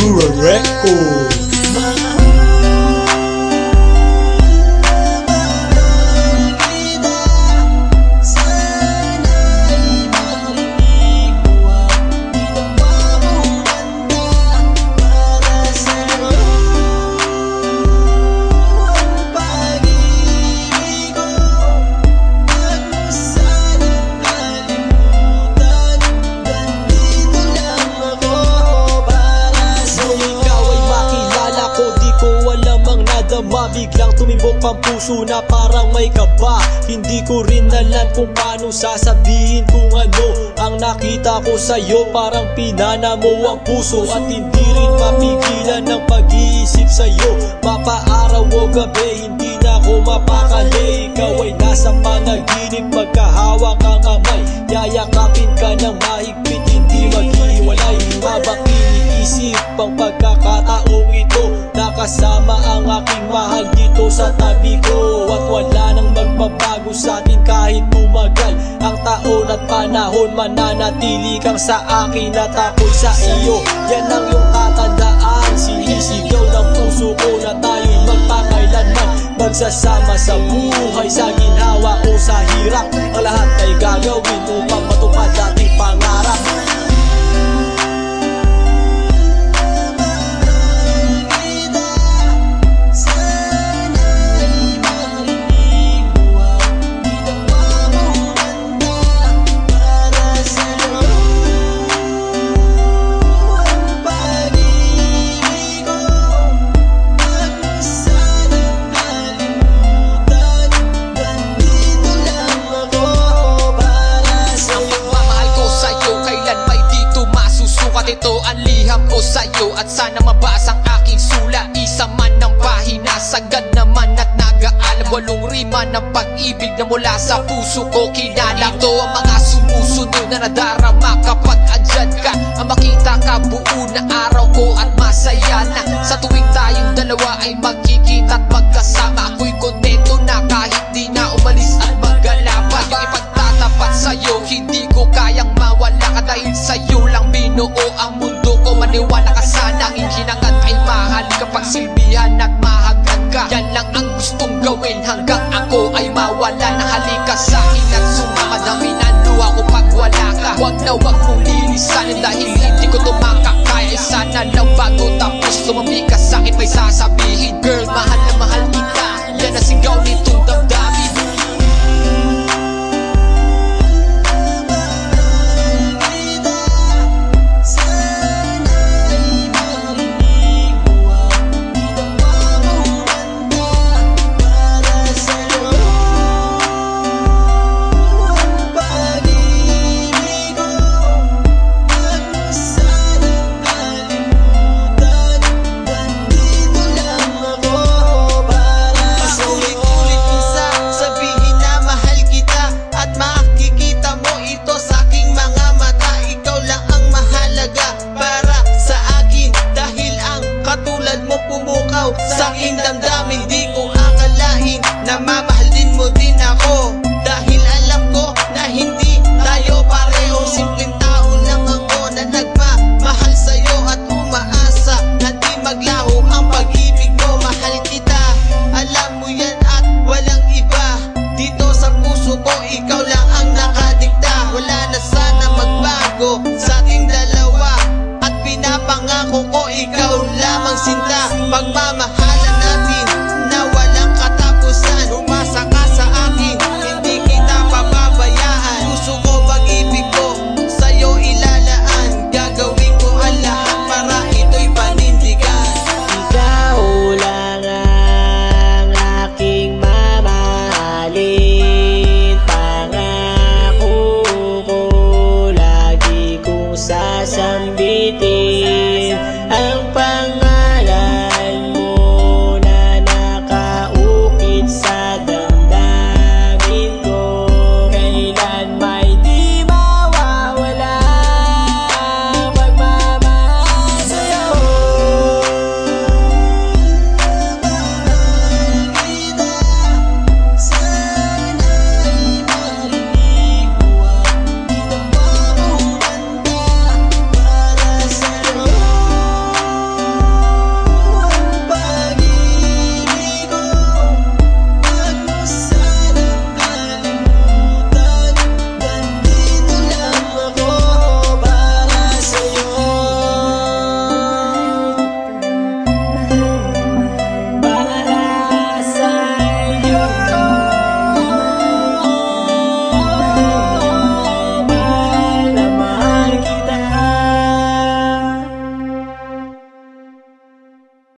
Rural Record. Biglang tumibok ang puso na parang may kaba. Hindi ko rin alam kung paano sasabihin kung ano ang nakita ko sa'yo. Parang pinana mo ang puso at hindi rin mapigilan ng pag-iisip sa'yo. Mapaaraw o gabi, hindi na ako mapakali. Ikaw ay nasa panaginip, magkahawak ang kamay. Yayakapin ka ng mahigpit, hindi maghiwalay. Habang iniisip ang pagkakataong ito, nakasama ang aking mahal dito sa tabi ko. At wala nang magbabago sa atin kahit tumagal ang taon at panahon. Mananatili kang sa akin at ako'y sa iyo. Yan ang iyong tatandaan. Sinisigaw ng puso ko na tayo'y magpakailanman magsasama sa buhay, sa ginhawa o sa hirap. Ang lahat ay gagawin upang matupad ating pangarap. Ito ang liham ko sa'yo at sana mabasa ang aking sula. Isa man ng pahina, sagad naman at nag-aalam. 8 rima ng pag-ibig na mula sa puso ko kinala. Ito ang mga sumusunod na nadarama kapag andyan ka. Ang makita ka buo na araw ko at masaya na. Sa tuwing tayong dalawa ay magkikita at magkasama, ako'y kontento na kahit di na umalis at maggala pa. Yung ipagtatapat sa'yo, hindi ko kayang mawala ka. Dahil sa'yo lang binuo ang mundo ko. Maniwala ka sana, ang hinangad ay mahal kapag silbihan at mahagad ka. Yan lang ang gustong gawin hanggang ako ay mawala na. Halika sa'kin at sumama na minaluha ko pag wala ka. Huwag na huwag mong lilisanin dahil hindi ko tumakakaya. Sana lang bago tapos tumami ka sa'kin may sasabihin. Girl, mahal na mahal kita. Yan ang sigaw nitong damdamin. Sa aking damdamin, di ko akalain na mamahalin mo din ako. Dahil alam ko na hindi tayo pareho. Simpleng tao lang ako na nagmamahal sa'yo at umaasa na di maglaho ang pag-ibig mo. Mahal kita, alam mo yan at walang iba. Dito sa puso ko, ikaw lang ang nakadikta. Wala na sana magbago sa ating dalawa at pinapangako ko ikaw lamang sinta. Pagmamahal